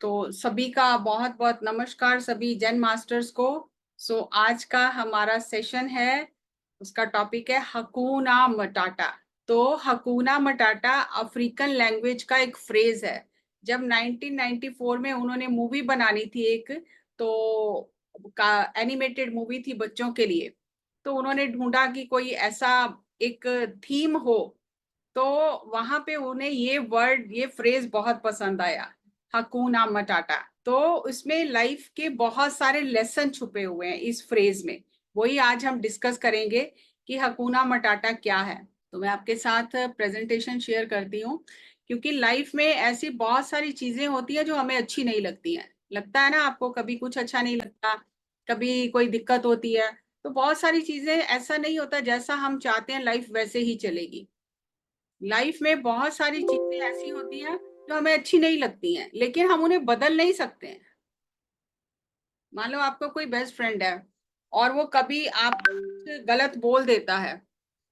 तो सभी का बहुत बहुत नमस्कार सभी जैन मास्टर्स को। आज का हमारा सेशन है, उसका टॉपिक है हकूना मटाटा। तो हकूना मटाटा अफ्रीकन लैंग्वेज का एक फ्रेज है। जब 1994 में उन्होंने मूवी बनानी थी एक, तो का एनिमेटेड मूवी थी बच्चों के लिए। तो उन्होंने ढूंढा कि कोई ऐसा एक थीम हो, तो वहां पे उन्हें ये वर्ड, ये फ्रेज बहुत पसंद आया, हकूना मटाटा। तो इसमें लाइफ के बहुत सारे लेसन छुपे हुए हैं इस फ्रेज में। वही आज हम डिस्कस करेंगे कि हकूना मटाटा क्या है। तो मैं आपके साथ प्रेजेंटेशन शेयर करती हूँ, क्योंकि लाइफ में ऐसी बहुत सारी चीजें होती है जो हमें अच्छी नहीं लगती हैं। लगता है ना आपको, कभी कुछ अच्छा नहीं लगता, कभी कोई दिक्कत होती है। तो बहुत सारी चीजें, ऐसा नहीं होता जैसा हम चाहते हैं लाइफ वैसे ही चलेगी। लाइफ में बहुत सारी चीजें ऐसी होती हैं जो हमें अच्छी नहीं लगती हैं, लेकिन हम उन्हें बदल नहीं सकते हैं। मान लो आपका कोई बेस्ट फ्रेंड है और वो कभी आप गलत बोल देता है,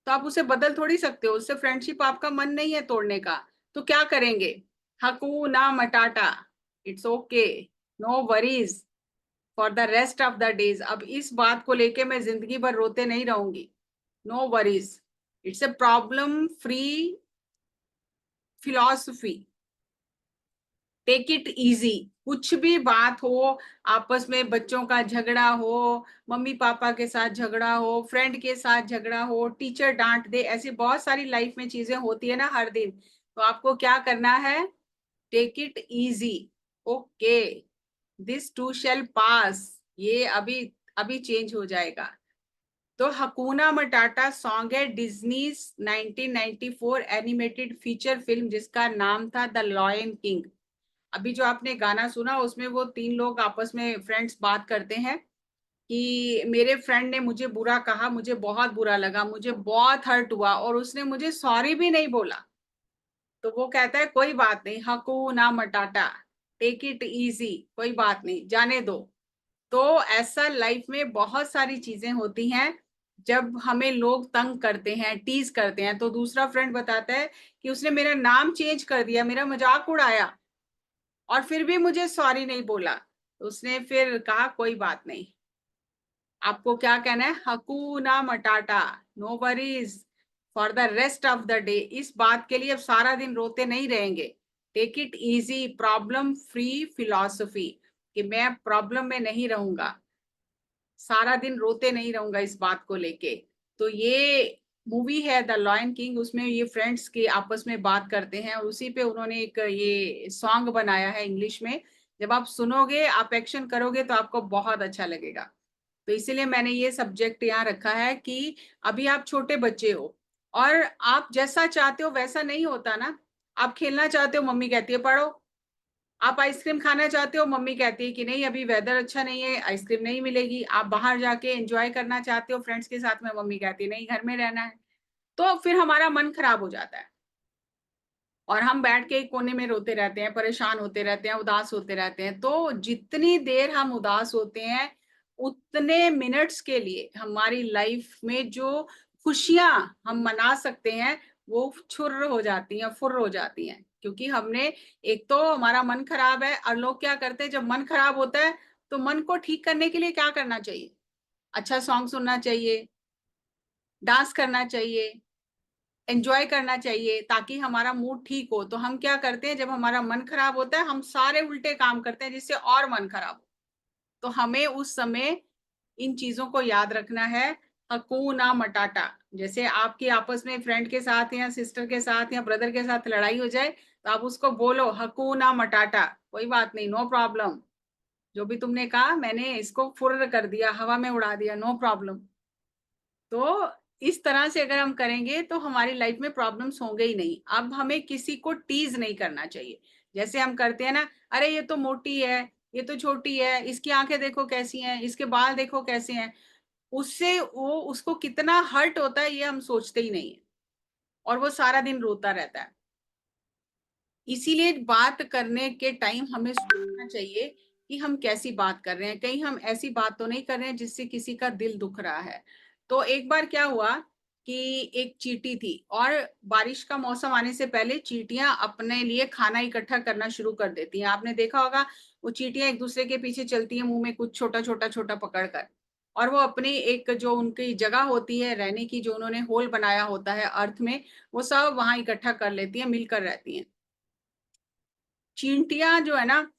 तो आप उसे बदल थोड़ी सकते हो। उससे फ्रेंडशिप, आपका मन नहीं है तोड़ने का, तो क्या करेंगे? हकू ना मटाटा, it's okay, no worries for the rest of the days. अब इस बात को लेके मैं जिंदगी भर रोते नहीं रहूंगी। No worries, it's a problem free philosophy. Take it easy. कुछ भी बात हो, आपस में बच्चों का झगड़ा हो, मम्मी पापा के साथ झगड़ा हो, फ्रेंड के साथ झगड़ा हो, टीचर डांट दे, ऐसी बहुत सारी लाइफ में चीजें होती है ना हर दिन। तो आपको क्या करना है? Take it easy. Okay, this too shall pass. ये अभी अभी चेंज हो जाएगा। तो हकूना मटाटा सॉन्ग है डिज्नीज 1994 एनिमेटेड फीचर फिल्म, जिसका नाम था द लॉयन किंग। अभी जो आपने गाना सुना, उसमें वो तीन लोग आपस में फ्रेंड्स बात करते हैं कि मेरे फ्रेंड ने मुझे बुरा कहा, मुझे बहुत बुरा लगा, मुझे बहुत हर्ट हुआ, और उसने मुझे सॉरी भी नहीं बोला। तो वो कहता है कोई बात नहीं, हकू ना मटाटा, टेक इट इजी, कोई बात नहीं, जाने दो। तो ऐसा लाइफ में बहुत सारी चीजें होती हैं। जब हमें लोग तंग करते हैं, टीज करते हैं, तो दूसरा फ्रेंड बताता है कि उसने मेरा नाम चेंज कर दिया, मेरा मजाक उड़ाया, और फिर भी मुझे सॉरी नहीं बोला। तो उसने फिर कहा कोई बात नहीं। आपको क्या कहना है? हकूना मटाटा, no worries for the rest of the day. इस बात के लिए अब सारा दिन रोते नहीं रहेंगे। Take it easy, problem free philosophy, कि मैं प्रॉब्लम में नहीं रहूंगा, सारा दिन रोते नहीं रहूंगा इस बात को लेके। तो ये मूवी है द लॉयन किंग, उसमें ये फ्रेंड्स के आपस में बात करते हैं, और उसी पे उन्होंने एक ये सॉन्ग बनाया है इंग्लिश में। जब आप सुनोगे, आप एक्शन करोगे, तो आपको बहुत अच्छा लगेगा। तो इसीलिए मैंने ये सब्जेक्ट यहाँ रखा है कि अभी आप छोटे बच्चे हो, और आप जैसा चाहते हो वैसा नहीं होता ना। आप खेलना चाहते हो, मम्मी कहती है पढ़ो। आप आइसक्रीम खाना चाहते हो, मम्मी कहती है कि नहीं अभी वेदर अच्छा नहीं है, आइसक्रीम नहीं मिलेगी। आप बाहर जाके एंजॉय करना चाहते हो फ्रेंड्स के साथ में, मम्मी कहती है नहीं घर में रहना है। तो फिर हमारा मन खराब हो जाता है, और हम बैठ के एक कोने में रोते रहते हैं, परेशान होते रहते हैं, उदास होते रहते हैं। तो जितनी देर हम उदास होते हैं, उतने मिनट्स के लिए हमारी लाइफ में जो खुशियां हम मना सकते हैं, वो छुर हो जाती हैं, फुर हो जाती हैं। क्योंकि हमने, एक तो हमारा मन खराब है, और लोग क्या करते हैं जब मन खराब होता है, तो मन को ठीक करने के लिए क्या करना चाहिए? अच्छा सॉन्ग सुनना चाहिए, डांस करना चाहिए, एंजॉय करना चाहिए, ताकि हमारा मूड ठीक हो। तो हम क्या करते हैं, जब हमारा मन खराब होता है, हम सारे उल्टे काम करते हैं जिससे और मन खराब हो। तो हमें उस समय इन चीजों को याद रखना है। हकूना मटाटा। जैसे आपकी आपस में फ्रेंड के साथ या सिस्टर के साथ या ब्रदर के साथ लड़ाई हो जाए, तो आप उसको बोलो हकूना मटाटा, कोई बात नहीं, नो प्रॉब्लम। जो भी तुमने कहा, मैंने इसको फुर्र कर दिया, हवा में उड़ा दिया, नो प्रॉब्लम। तो इस तरह से अगर हम करेंगे, तो हमारी लाइफ में प्रॉब्लम्स होंगे ही नहीं। अब हमें किसी को टीज नहीं करना चाहिए। जैसे हम करते हैं ना, अरे ये तो मोटी है, ये तो छोटी है, इसकी आंखें देखो कैसी हैं, इसके बाल देखो कैसे हैं। उससे वो, उसको कितना हर्ट होता है ये हम सोचते ही नहीं है, और वो सारा दिन रोता रहता है। इसीलिए बात करने के टाइम हमें सोचना चाहिए कि हम कैसी बात कर रहे हैं, कहीं हम ऐसी बात तो नहीं कर रहे हैं जिससे किसी का दिल दुख रहा है। तो एक बार क्या हुआ कि एक चींटी थी और बारिश का मौसम आने से पहले चींटियां अपने लिए खाना इकट्ठा करना शुरू कर देती हैं। आपने देखा होगा वो चींटियां एक दूसरे के पीछे चलती हैं मुंह में कुछ छोटा छोटा छोटा पकड़ कर, और वो अपनी एक जो उनकी जगह होती है रहने की, जो उन्होंने होल बनाया होता है अर्थ में, वो सब वहां इकट्ठा कर लेती हैं, मिलकर रहती हैं। चींटियां जो है ना,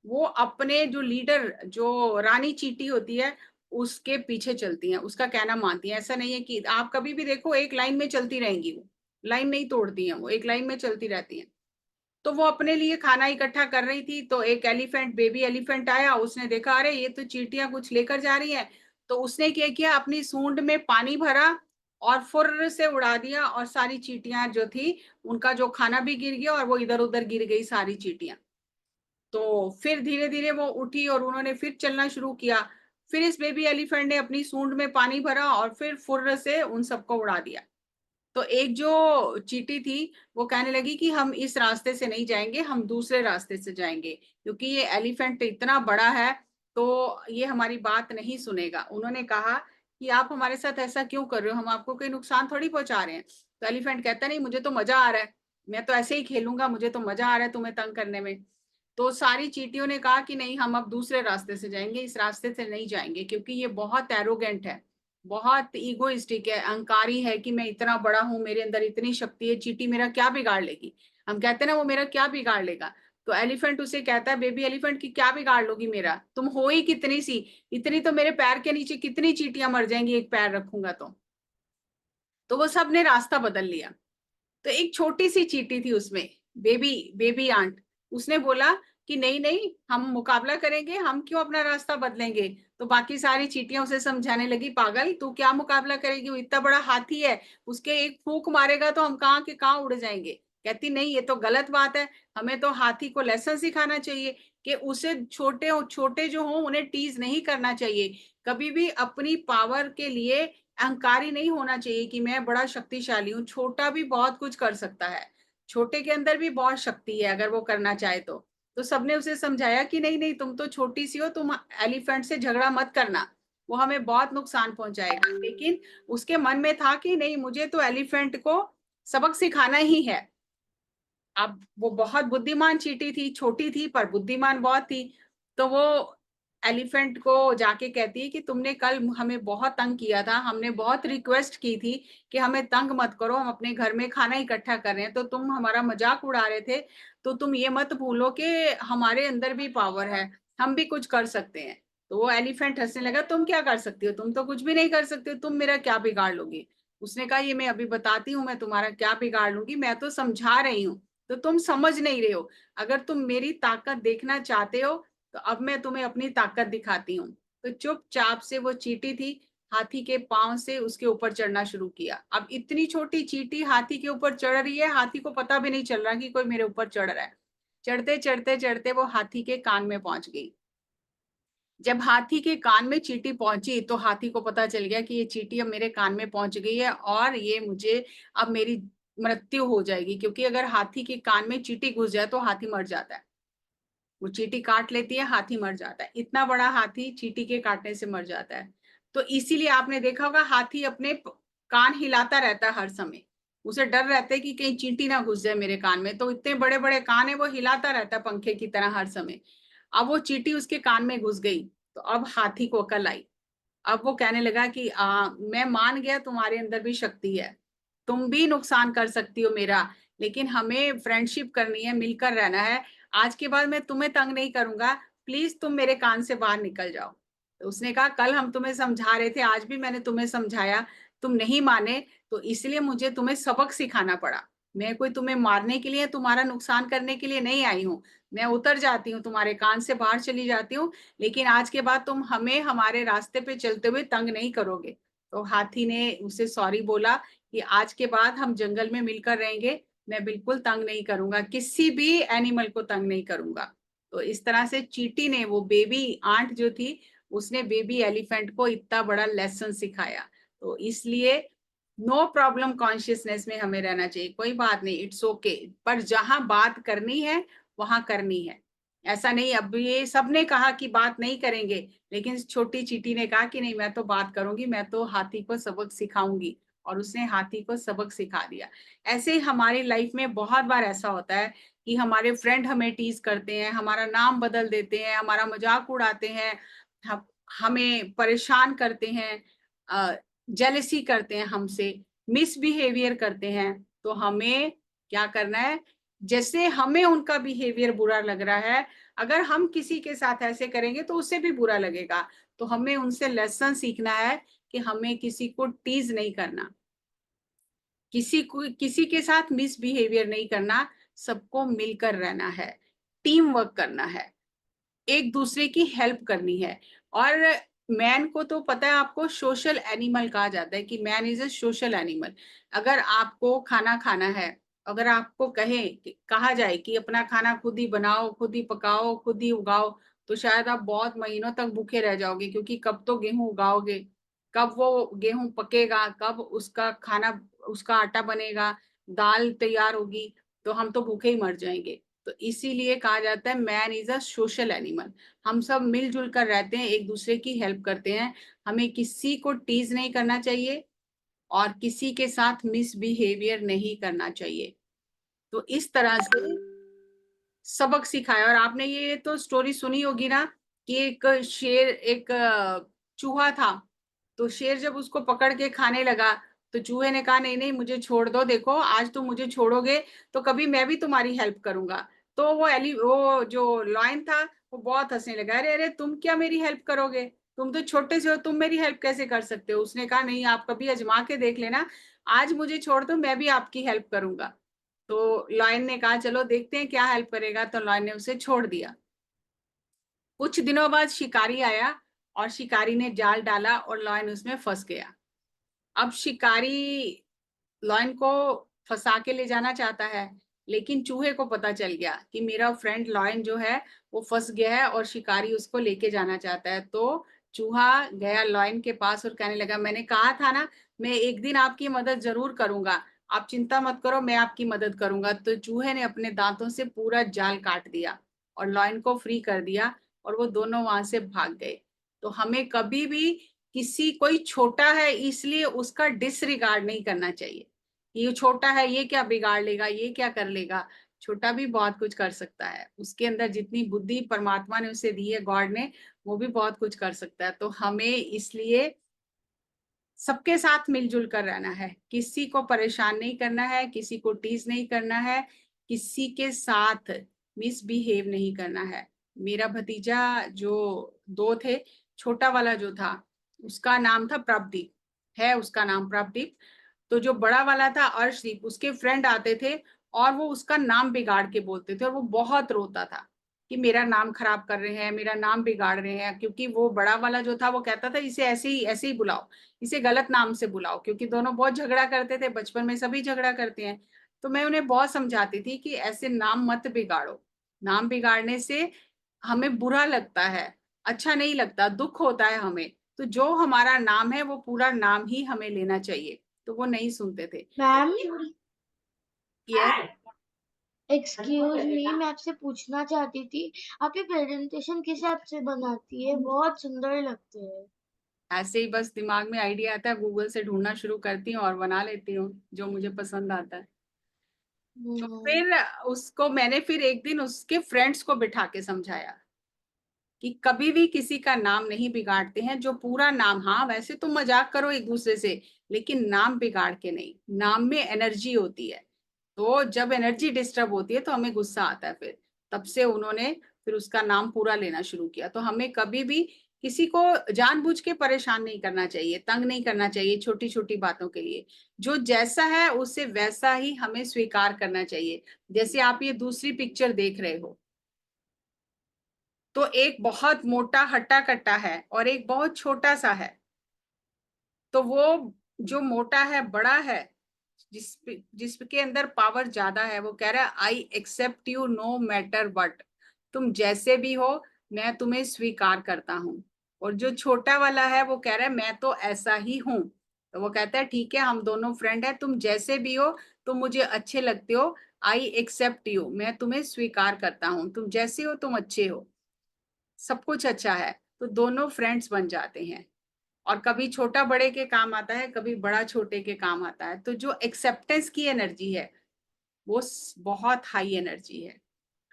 वो अपने जो लीडर, जो रानी चींटी होती है, उसके पीछे चलती हैं, उसका कहना मानती हैं। ऐसा नहीं है कि आप कभी भी देखो एक लाइन में चलती रहेंगी, वो लाइन नहीं तोड़ती हैं, वो एक लाइन में चलती रहती हैं। तो वो अपने लिए खाना इकट्ठा कर रही थी, तो एक एलिफेंट, बेबी एलिफेंट आया, उसने देखा अरे ये तो चींटियां कुछ लेकर जा रही है। तो उसने क्या किया, अपनी सूंड में पानी भरा और फुर्र से उड़ा दिया, और सारी चींटियां जो थी उनका जो खाना भी गिर गया और वो इधर उधर गिर गई सारी चींटियां। तो फिर धीरे धीरे वो उठी और उन्होंने फिर चलना शुरू किया। फिर इस बेबी एलिफेंट ने अपनी सूंड में पानी भरा और फिर फुर्र से उन सबको उड़ा दिया। तो एक जो चींटी थी वो कहने लगी कि हम इस रास्ते से नहीं जाएंगे, हम दूसरे रास्ते से जाएंगे, क्योंकि ये एलिफेंट इतना बड़ा है तो ये हमारी बात नहीं सुनेगा। उन्होंने कहा कि आप हमारे साथ ऐसा क्यों कर रहे हो, हम आपको कोई नुकसान थोड़ी पहुंचा रहे हैं। तो एलिफेंट कहता नहीं, मुझे तो मजा आ रहा है, मैं तो ऐसे ही खेलूंगा, मुझे तो मजा आ रहा है तुम्हें तंग करने में। तो सारी चींटियों ने कहा कि नहीं, हम अब दूसरे रास्ते से जाएंगे, इस रास्ते से नहीं जाएंगे, क्योंकि ये बहुत एरोगेंट है, बहुत ईगोइस्टिक है, अहंकारी है कि मैं इतना बड़ा हूं, मेरे अंदर इतनी शक्ति है, चींटी मेरा क्या बिगाड़ लेगी। हम कहते हैं ना वो मेरा क्या बिगाड़ लेगा। तो एलिफेंट उसे कहता है, बेबी एलिफेंट की क्या बिगाड़ लोगी मेरा, तुम हो ही कितनी सी, इतनी तो मेरे पैर के नीचे कितनी चींटियां मर जाएंगी एक पैर रखूंगा तो वो सब ने रास्ता बदल लिया। तो एक छोटी सी चींटी थी उसमें, बेबी बेबी आंट, उसने बोला कि नहीं नहीं, हम मुकाबला करेंगे, हम क्यों अपना रास्ता बदलेंगे। तो बाकी सारी चींटियां उसे समझाने लगी, पागल तू क्या मुकाबला करेगी, वो इतना बड़ा हाथी है, उसके एक फूंक मारेगा तो हम कहाँ के कहाँ उड़ जाएंगे। कहती नहीं, ये तो गलत बात है, हमें तो हाथी को लेसन सिखाना चाहिए कि उसे छोटे छोटे जो हों उन्हें टीज नहीं करना चाहिए, कभी भी अपनी पावर के लिए अहंकारी नहीं होना चाहिए कि मैं बड़ा शक्तिशाली हूँ, छोटा भी बहुत कुछ कर सकता है, छोटे के अंदर भी बहुत शक्ति है अगर वो करना चाहे तो सबने उसे समझाया कि नहीं नहीं, तुम तो छोटी सी हो, तुम एलिफेंट से झगड़ा मत करना, वो हमें बहुत नुकसान पहुंचाएगा। लेकिन उसके मन में था कि नहीं, मुझे तो एलिफेंट को सबक सिखाना ही है। अब वो बहुत बुद्धिमान चींटी थी, छोटी थी पर बुद्धिमान बहुत थी। तो वो एलिफेंट को जाके कहती है कि तुमने कल हमें बहुत तंग किया था, हमने बहुत रिक्वेस्ट की थी कि हमें तंग मत करो, हम अपने घर में खाना इकट्ठा कर रहे हैं, तो तुम हमारा मजाक उड़ा रहे थे। तो तुम ये मत भूलो कि हमारे अंदर भी पावर है, हम भी कुछ कर सकते हैं। तो वो एलिफेंट हंसने लगा, तुम क्या कर सकती हो, तुम तो कुछ भी नहीं कर सकते हो, तुम मेरा क्या बिगाड़ लोगी। उसने कहा, ये मैं अभी बताती हूँ मैं तुम्हारा क्या बिगाड़ लूंगी, मैं तो समझा रही हूँ, तो तुम समझ नहीं रहे हो। अगर तुम मेरी ताकत देखना चाहते हो तो अब मैं तुम्हें अपनी ताकत दिखाती हूँ। तो चुपचाप से वो चींटी थी, हाथी के पांव से उसके ऊपर चढ़ना शुरू किया। अब इतनी छोटी चींटी हाथी के ऊपर चढ़ रही है, हाथी को पता भी नहीं चल रहा कि कोई मेरे ऊपर चढ़ रहा है। चढ़ते चढ़ते चढ़ते वो हाथी के कान में पहुंच गई। जब हाथी के कान में चींटी पहुंची तो हाथी को पता चल गया कि ये चींटी अब मेरे कान में पहुंच गई है और ये मुझे, अब मेरी मृत्यु हो जाएगी, क्योंकि अगर हाथी के कान में चींटी घुस जाए तो हाथी मर जाता है। वो चींटी काट लेती है, हाथी मर जाता है, इतना बड़ा हाथी चींटी के काटने से मर जाता है। तो इसीलिए आपने देखा होगा हाथी अपने कान हिलाता रहता है हर समय, उसे डर रहता है कि कहीं चींटी ना घुस जाए मेरे कान में, तो इतने बड़े बड़े कान है, वो हिलाता रहता है पंखे की तरह हर समय। अब वो चींटी उसके कान में घुस गई, तो अब हाथी को अकल आई। अब वो कहने लगा कि मैं मान गया तुम्हारे अंदर भी शक्ति है, तुम भी नुकसान कर सकती हो मेरा, लेकिन हमें फ्रेंडशिप करनी है, मिलकर रहना है, आज के बाद मैं तुम्हें तंग नहीं करूंगा, प्लीज तुम मेरे कान से बाहर निकल जाओ। तो उसने कहा, कल हम तुम्हें समझा रहे थे, आज भी मैंने तुम्हें समझाया, तुम नहीं माने, तो इसलिए मुझे तुम्हें सबक सिखाना पड़ा। मैं कोई तुम्हें मारने के लिए, तुम्हारा नुकसान करने के लिए नहीं आई हूँ, मैं उतर जाती हूँ, तुम्हारे कान से बाहर चली जाती हूँ, लेकिन आज के बाद तुम हमें हमारे रास्ते पे चलते हुए तंग नहीं करोगे। तो हाथी ने उसे सॉरी बोला कि आज के बाद हम जंगल में मिलकर रहेंगे, मैं बिल्कुल तंग नहीं करूंगा, किसी भी एनिमल को तंग नहीं करूंगा। तो इस तरह से चींटी ने, वो बेबी आंट जो थी, उसने बेबी एलिफेंट को इतना बड़ा लेसन सिखाया। तो इसलिए नो प्रॉब्लम कॉन्शियसनेस में हमें रहना चाहिए, कोई बात नहीं, इट्स ओके, पर जहां बात करनी है वहां करनी है। ऐसा नहीं, अब ये सबने कहा कि बात नहीं करेंगे, लेकिन छोटी चींटी ने कहा कि नहीं, मैं तो बात करूंगी, मैं तो हाथी को सबक सिखाऊंगी। और उसने हाथी को सबक सिखा दिया। ऐसे ही हमारी लाइफ में बहुत बार ऐसा होता है कि हमारे फ्रेंड हमें टीज करते हैं, हमारा नाम बदल देते हैं, हमारा मजाक उड़ाते हैं, हम हमें परेशान करते हैं, जेलसी करते हैं हमसे, मिसबिहेवियर करते हैं। तो हमें क्या करना है, जैसे हमें उनका बिहेवियर बुरा लग रहा है, अगर हम किसी के साथ ऐसे करेंगे तो उससे भी बुरा लगेगा। तो हमें उनसे लेसन सीखना है कि हमें किसी को टीज नहीं करना, किसी के साथ मिसबिहेवियर नहीं करना, सबको मिलकर रहना है, टीम वर्क करना है, एक दूसरे की हेल्प करनी है। और मैन को तो पता है, आपको सोशल एनिमल कहा जाता है कि man is a social animal. अगर आपको खाना खाना है, अगर आपको कहा जाए कि अपना खाना खुद ही बनाओ, खुद ही पकाओ, खुद ही उगाओ, तो शायद आप बहुत महीनों तक भूखे रह जाओगे, क्योंकि कब तो गेहूं उगाओगे, कब वो गेहूं पकेगा, कब उसका खाना, उसका आटा बनेगा, दाल तैयार होगी, तो हम तो भूखे ही मर जाएंगे। तो इसीलिए कहा जाता है man is a social animal. हम सब मिलजुल कर रहते हैं, एक दूसरे की हेल्प करते हैं, हमें किसी को टीज नहीं करना चाहिए और किसी के साथ मिसबिहेवियर नहीं करना चाहिए। तो इस तरह से सबक सिखाया। और आपने ये तो स्टोरी सुनी होगी ना कि एक चूहा था, तो शेर जब उसको पकड़ के खाने लगा, तो चूहे ने कहा नहीं नहीं मुझे छोड़ दो, देखो आज तुम मुझे छोड़ोगे तो कभी मैं भी तुम्हारी हेल्प करूंगा। तो वो जो लॉयन था, वो बहुत हंसने लगा, अरे अरे तुम क्या मेरी हेल्प करोगे, तुम तो छोटे से हो, तुम मेरी हेल्प कैसे कर सकते हो। उसने कहा नहीं, आप कभी आजमा के देख लेना, आज मुझे छोड़ दो, मैं भी आपकी हेल्प करूंगा। तो लॉयन ने कहा चलो देखते हैं क्या हेल्प करेगा, तो लॉयन ने उसे छोड़ दिया। कुछ दिनों बाद शिकारी आया और शिकारी ने जाल डाला और लॉयन उसमें फंस गया। अब शिकारी लॉयन को फंसा के ले जाना चाहता है, लेकिन चूहे को पता चल गया कि मेरा फ्रेंड लॉयन जो है वो फंस गया है और शिकारी उसको लेके जाना चाहता है। तो चूहा गया लॉयन के पास और कहने लगा मैंने कहा था ना, मैं एक दिन आपकी मदद जरूर करूंगा, आप चिंता मत करो, मैं आपकी मदद करूंगा। तो चूहे ने अपने दांतों से पूरा जाल काट दिया और लॉयन को फ्री कर दिया और वो दोनों वहां से भाग गए। तो हमें कभी भी किसी, कोई छोटा है इसलिए उसका डिसरिगार्ड नहीं करना चाहिए, ये छोटा है ये क्या बिगाड़ लेगा, ये क्या कर लेगा। छोटा भी बहुत कुछ कर सकता है, उसके अंदर जितनी बुद्धि परमात्मा ने उसे दी है, गॉड ने, वो भी बहुत कुछ कर सकता है। तो हमें इसलिए सबके साथ मिलजुल कर रहना है, किसी को परेशान नहीं करना है, किसी को टीज नहीं करना है, किसी के साथ मिसबिहेव नहीं करना है। मेरा भतीजा जो दो थे, छोटा वाला जो था उसका नाम था प्रभदीप, है उसका नाम प्रभदीप। तो जो बड़ा वाला था अर्शदीप, उसके फ्रेंड आते थे और वो उसका नाम बिगाड़ के बोलते थे और वो बहुत रोता था कि मेरा नाम खराब कर रहे हैं, मेरा नाम बिगाड़ रहे हैं। क्योंकि वो बड़ा वाला जो था वो कहता था इसे ऐसे ही बुलाओ, इसे गलत नाम से बुलाओ, क्योंकि दोनों बहुत झगड़ा करते थे, बचपन में सभी झगड़ा करते हैं। तो मैं उन्हें बहुत समझाती थी कि ऐसे नाम मत बिगाड़ो, नाम बिगाड़ने से हमें बुरा लगता है, अच्छा नहीं लगता, दुख होता है हमें। तो जो हमारा नाम है वो पूरा नाम ही हमें लेना चाहिए। तो वो नहीं सुनते थे। Ma'am, yes. एक्सक्यूज मी, मैं आपसे पूछना चाहती थी, आप ये प्रेजेंटेशन किस हिसाब से बनाती है? बहुत सुंदर लगते हैं। ऐसे ही बस दिमाग में आइडिया आता है, गूगल से ढूंढना शुरू करती हूँ और बना लेती हूँ जो मुझे पसंद आता है। तो हम्म। फिर उसको मैंने फिर एक दिन उसके फ्रेंड्स को बिठा के समझाया कि कभी भी किसी का नाम नहीं बिगाड़ते हैं, जो पूरा नाम, हाँ वैसे तो मजाक करो एक दूसरे से, लेकिन नाम बिगाड़ के नहीं। नाम में एनर्जी होती है, तो जब एनर्जी डिस्टर्ब होती है तो हमें गुस्सा आता है। फिर तब से उन्होंने फिर उसका नाम पूरा लेना शुरू किया। तो हमें कभी भी किसी को जानबूझ के परेशान नहीं करना चाहिए, तंग नहीं करना चाहिए छोटी छोटी बातों के लिए। जो जैसा है उसे वैसा ही हमें स्वीकार करना चाहिए। जैसे आप ये दूसरी पिक्चर देख रहे हो, तो एक बहुत मोटा हट्टा कट्टा है और एक बहुत छोटा सा है। तो वो जो मोटा है, बड़ा है, जिसके अंदर पावर ज्यादा है, वो कह रहा है I accept you no matter what, तुम जैसे भी हो मैं तुम्हें स्वीकार करता हूँ। और जो छोटा वाला है वो कह रहा है मैं तो ऐसा ही हूँ। तो वो कहता है ठीक है हम दोनों फ्रेंड है, तुम जैसे भी हो तुम मुझे अच्छे लगते हो, आई एक्सेप्ट यू, मैं तुम्हें स्वीकार करता हूँ, तुम जैसे हो तुम अच्छे हो, सब कुछ अच्छा है। तो दोनों फ्रेंड्स बन जाते हैं। और कभी छोटा बड़े के काम आता है, कभी बड़ा छोटे के काम आता है। तो जो एक्सेप्टेंस की एनर्जी है वो बहुत हाई एनर्जी है।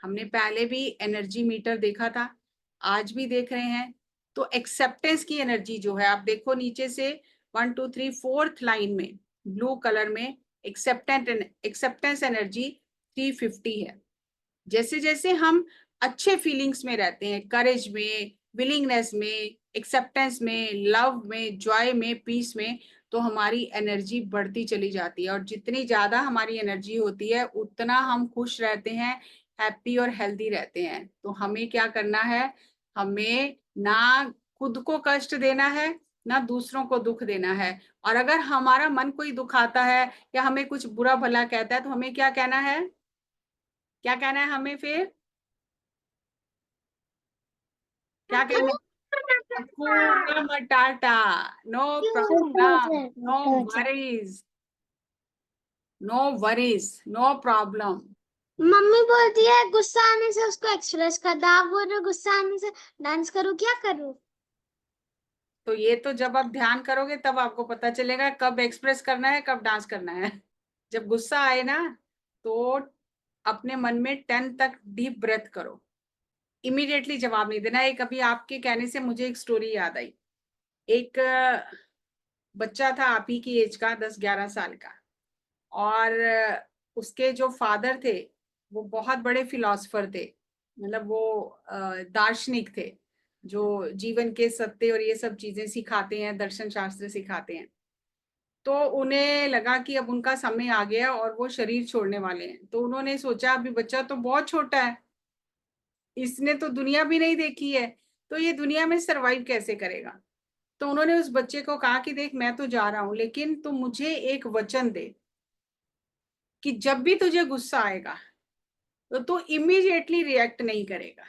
हमने पहले भी एनर्जी मीटर देखा था, आज भी देख रहे हैं। तो एक्सेप्टेंस की एनर्जी जो है, आप देखो नीचे से 1 2 3 4th लाइन में ब्लू कलर में एक्सेप्टेंस एनर्जी 350 है। जैसे जैसे हम अच्छे फीलिंग्स में रहते हैं, करेज में, विलिंगनेस में, एक्सेप्टेंस में, लव में, जॉय में, पीस में, तो हमारी एनर्जी बढ़ती चली जाती है। और जितनी ज्यादा हमारी एनर्जी होती है उतना हम खुश रहते हैं, हैप्पी और हेल्दी रहते हैं। तो हमें क्या करना है, हमें ना खुद को कष्ट देना है, ना दूसरों को दुख देना है। और अगर हमारा मन कोई दुखाता है या हमें कुछ बुरा भला कहता है तो हमें क्या कहना है, क्या कहना है हमें फिर, क्या कहना है, Hakuna Matata, no problem, no worries, no worries, no problem। Mummy बोलती है गुस्सा आने से उसको एक्सप्रेस कर दो, आप बोल रहे हो गुस्सा आने से डांस करूँ, क्या करूँ? तो ये तो जब आप ध्यान करोगे तब आपको पता चलेगा कब एक्सप्रेस करना है, कब डांस करना है। जब गुस्सा आए ना तो अपने मन में 10 तक डीप ब्रेथ करो, इमीडिएटली जवाब नहीं देना। एक अभी आपके कहने से मुझे एक स्टोरी याद आई। एक बच्चा था आप ही की एज का, 10 11 साल का, और उसके जो फादर थे वो बहुत बड़े फिलोसफर थे, मतलब वो दार्शनिक थे जो जीवन के सत्य और ये सब चीजें सिखाते हैं, दर्शन शास्त्र सिखाते हैं। तो उन्हें लगा कि अब उनका समय आ गया और वो शरीर छोड़ने वाले हैं। तो उन्होंने सोचा अभी बच्चा तो बहुत छोटा है, इसने तो दुनिया भी नहीं देखी है, तो ये दुनिया में सरवाइव कैसे करेगा। तो उन्होंने उस बच्चे को कहा कि देख मैं तो जा रहा हूं, लेकिन तू मुझे एक वचन दे कि जब भी तुझे गुस्सा आएगा तो तू इमीडिएटली रिएक्ट नहीं करेगा,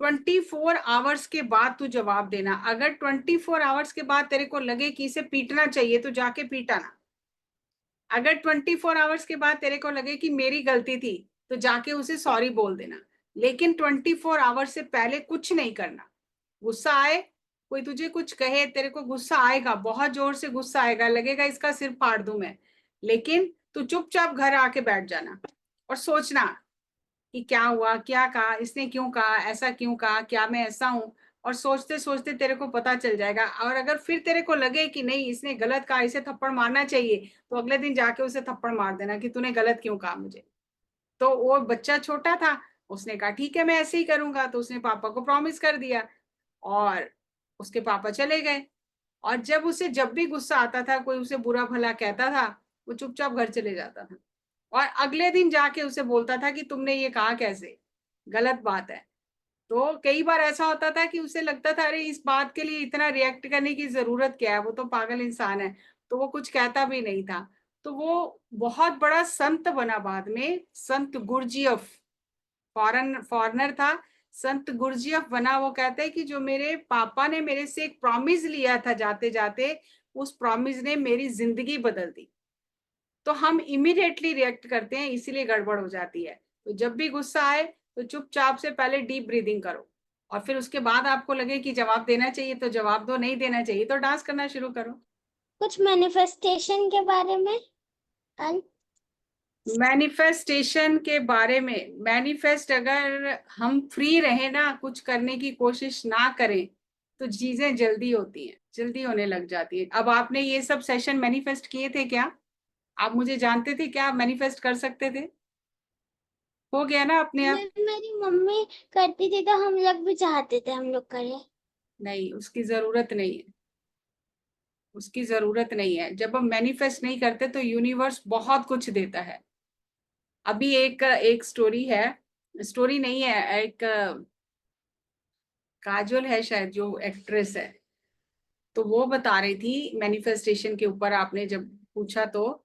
24 आवर्स के बाद तू जवाब देना। अगर 24 आवर्स के बाद तेरे को लगे कि इसे पीटना चाहिए तो जाके पीटा ना। अगर 24 आवर्स के बाद तेरे को लगे कि मेरी गलती थी तो जाके उसे सॉरी बोल देना। लेकिन 24 आवर्स से पहले कुछ नहीं करना। गुस्सा आए, कोई तुझे कुछ कहे, तेरे को गुस्सा आएगा, बहुत जोर से गुस्सा आएगा, लगेगा इसका सिर फाड़ दूं मैं, लेकिन तू चुपचाप घर आके बैठ जाना और सोचना कि क्या हुआ, क्या कहा इसने, क्यों कहा, ऐसा क्यों कहा, क्या मैं ऐसा हूं। और सोचते सोचते तेरे को पता चल जाएगा। और अगर फिर तेरे को लगे कि नहीं इसने गलत कहा, इसे थप्पड़ मारना चाहिए, तो अगले दिन जाके उसे थप्पड़ मार देना कि तूने गलत क्यों कहा मुझे। तो वो बच्चा छोटा था, उसने कहा ठीक है मैं ऐसे ही करूंगा। तो उसने पापा को प्रॉमिस कर दिया और उसके पापा चले गए। और जब उसे जब भी गुस्सा आता था, कोई उसे बुरा भला कहता था, वो चुपचाप घर चले जाता था और अगले दिन जाके उसे बोलता था कि तुमने ये कहा कैसे, गलत बात है। तो कई बार ऐसा होता था कि उसे लगता था अरे इस बात के लिए इतना रिएक्ट करने की जरूरत क्या है, वो तो पागल इंसान है। तो वो कुछ कहता भी नहीं था। तो वो बहुत बड़ा संत बना बाद में, संत गुरजीएफ, फॉरेनर था, संत गुरजीएफ बना। वो कहते हैं कि जो मेरे पापा ने मेरे से एक प्रॉमिस लिया था जाते जाते, उस प्रॉमिस ने मेरी जिंदगी बदल दी। तो हम इमीडिएटली रिएक्ट करते हैं, इसीलिए गड़बड़ हो जाती है। तो जब भी गुस्सा आए तो चुपचाप से पहले डीप ब्रीदिंग करो और फिर उसके बाद आपको लगे कि जवाब देना चाहिए तो जवाब दो, नहीं देना चाहिए तो डांस करना शुरू करो। कुछ मैनिफेस्टेशन के बारे में। मैनिफेस्टेशन के बारे में, मैनिफेस्ट अगर हम फ्री रहे ना, कुछ करने की कोशिश ना करें, तो चीजें जल्दी होती हैं, जल्दी होने लग जाती है। अब आपने ये सब सेशन मैनिफेस्ट किए थे क्या? आप मुझे जानते थे क्या, आप मैनिफेस्ट कर सकते थे? हो गया ना अपने आप? मेरी मम्मी करती थी तो हम लोग भी चाहते थे हम लोग करें। नहीं, उसकी जरूरत नहीं है, उसकी जरूरत नहीं है। जब हम मैनिफेस्ट नहीं करते तो यूनिवर्स बहुत कुछ देता है। अभी एक एक स्टोरी है, स्टोरी नहीं है, एक काजोल है शायद जो एक्ट्रेस है, तो वो बता रही थी मैनिफेस्टेशन के ऊपर। आपने जब पूछा तो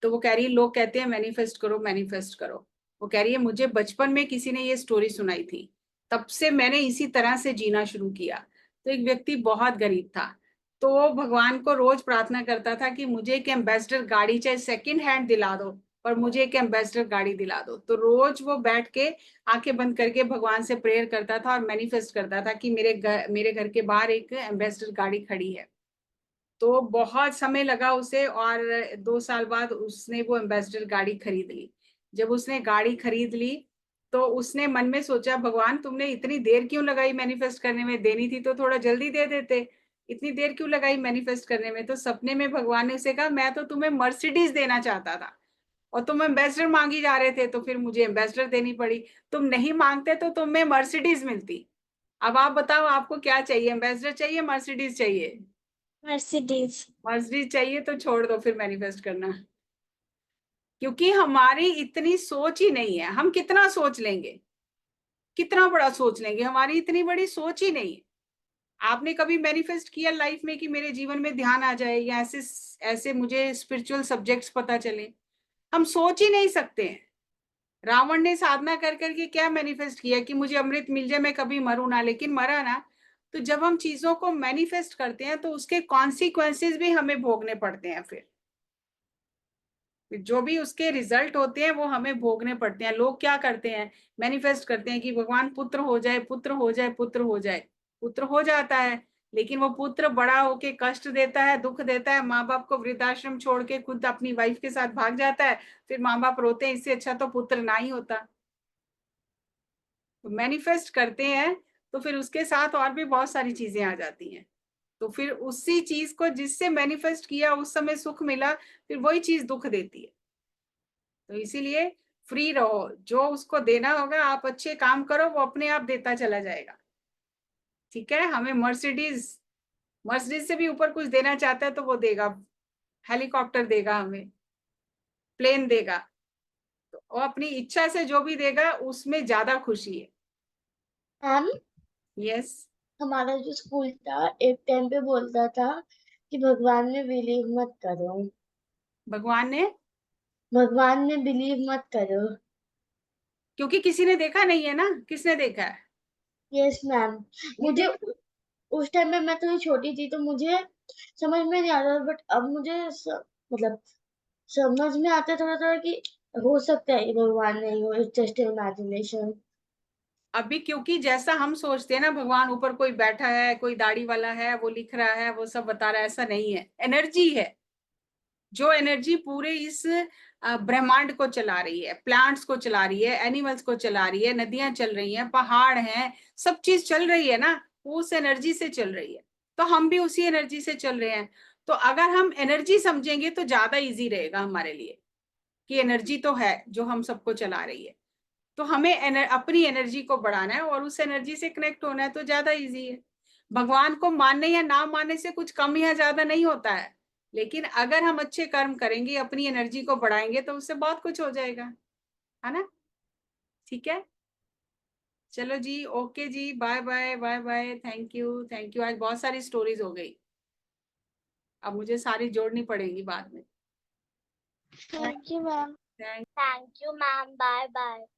वो कह रही है लोग कहते हैं मैनिफेस्ट करो मैनिफेस्ट करो। वो कह रही है मुझे बचपन में किसी ने ये स्टोरी सुनाई थी, तब से मैंने इसी तरह से जीना शुरू किया। तो एक व्यक्ति बहुत गरीब था, तो वो भगवान को रोज प्रार्थना करता था कि मुझे एक एम्बेसडर गाड़ी चाहे सेकंड हैंड दिला दो, पर मुझे एक एम्बेसडर गाड़ी दिला दो। तो रोज वो बैठ के आंखें बंद करके भगवान से प्रेयर करता था और मैनिफेस्ट करता था कि मेरे घर के बाहर एक एम्बेसडर गाड़ी खड़ी है। तो बहुत समय लगा उसे, और 2 साल बाद उसने वो एम्बेसडर गाड़ी खरीद ली। जब उसने गाड़ी खरीद ली तो उसने मन में सोचा, भगवान तुमने इतनी देर क्यों लगाई मैनिफेस्ट करने में, देनी थी तो थोड़ा जल्दी दे देते, इतनी देर क्यों लगाई मैनिफेस्ट करने में। तो सपने में भगवान ने उसे कहा, मैं तो तुम्हें मर्सिडीज देना चाहता था और तुम एम्बेसडर मांगी जा रहे थे, तो फिर मुझे एम्बेसडर देनी पड़ी। तुम नहीं मांगते तो तुम्हें मर्सिडीज मिलती। अब आप बताओ आपको क्या चाहिए, एम्बेसडर चाहिए मर्सिडीज चाहिए? मर्सिडीज। मर्सिडीज चाहिए तो छोड़ दो फिर मैनिफेस्ट करना, क्योंकि हमारी इतनी सोच ही नहीं है। हम कितना सोच लेंगे, कितना बड़ा सोच लेंगे, हमारी इतनी बड़ी सोच ही नहीं है। आपने कभी मैनिफेस्ट किया लाइफ में कि मेरे जीवन में ध्यान आ जाए, या ऐसे ऐसे मुझे स्पिरिचुअल सब्जेक्ट्स पता चले? हम सोच ही नहीं सकते हैं। रावण ने साधना कर करके क्या मैनिफेस्ट किया कि मुझे अमृत मिल जाए, मैं कभी मरूं ना, लेकिन मरा ना। तो जब हम चीजों को मैनिफेस्ट करते हैं तो उसके कॉन्सिक्वेंसेस भी हमें भोगने पड़ते हैं। फिर जो भी उसके रिजल्ट होते हैं वो हमें भोगने पड़ते हैं। लोग क्या करते हैं, मैनिफेस्ट करते हैं कि भगवान पुत्र हो जाए, पुत्र हो जाए, पुत्र हो जाए। पुत्र हो जाता है, लेकिन वो पुत्र बड़ा होके कष्ट देता है, दुख देता है, माँ बाप को वृद्धाश्रम छोड़ के खुद अपनी वाइफ के साथ भाग जाता है। फिर माँ बाप रोते हैं, इससे अच्छा तो पुत्र ना ही होता। तो मैनिफेस्ट करते हैं तो फिर उसके साथ और भी बहुत सारी चीजें आ जाती हैं। तो फिर उसी चीज को जिससे मैनिफेस्ट किया उस समय सुख मिला, फिर वही चीज दुख देती है। तो इसीलिए फ्री रहो, जो उसको देना होगा आप अच्छे काम करो, वो अपने आप देता चला जाएगा। ठीक है, हमें मर्सिडीज, मर्सिडीज से भी ऊपर कुछ देना चाहता है तो वो देगा, हेलीकॉप्टर देगा, हमें प्लेन देगा। तो वो अपनी इच्छा से जो भी देगा उसमें ज्यादा खुशी है। Ma'am, yes. हमारा जो स्कूल था एक टाइम पे बोलता था कि भगवान में बिलीव मत करो। भगवान ने, भगवान में बिलीव मत करो। क्योंकि किसी ने देखा नहीं है ना, किसने देखा है? Yes ma'am. नहीं मुझे देखा। उस टाइम पे मैं थोड़ी छोटी थी तो मुझे समझ में नहीं आता, बट अब मुझे मतलब समझ में आता है थोड़ा थोड़ा कि हो सकता है ये भगवान नहीं हो, इट्स जस्ट इमेजिनेशन। अभी क्योंकि जैसा हम सोचते हैं ना, भगवान ऊपर कोई बैठा है, कोई दाढ़ी वाला है, वो लिख रहा है, वो सब बता रहा है, ऐसा नहीं है। एनर्जी है, जो एनर्जी पूरे इस ब्रह्मांड को चला रही है, प्लांट्स को चला रही है, एनिमल्स को चला रही है, नदियां चल रही हैं, पहाड़ हैं, सब चीज चल रही है ना, वो उस एनर्जी से चल रही है। तो हम भी उसी एनर्जी से चल रहे हैं। तो अगर हम एनर्जी समझेंगे तो ज्यादा इजी रहेगा हमारे लिए, कि एनर्जी तो है जो हम सबको चला रही है। तो हमें अपनी एनर्जी को बढ़ाना है और उस एनर्जी से कनेक्ट होना है, तो ज्यादा इजी है। भगवान को मानने या ना मानने से कुछ कम या ज्यादा नहीं होता है, लेकिन अगर हम अच्छे कर्म करेंगे, अपनी एनर्जी को बढ़ाएंगे, तो उससे बहुत कुछ हो जाएगा, है ना? ठीक है, चलो जी, ओके जी, bye bye, bye bye, thank you, thank you. आज बहुत सारी स्टोरीज हो गई, अब मुझे सारी जोड़नी पड़ेंगी बाद में। Thank you ma'am. Thank thank you ma'am, bye bye.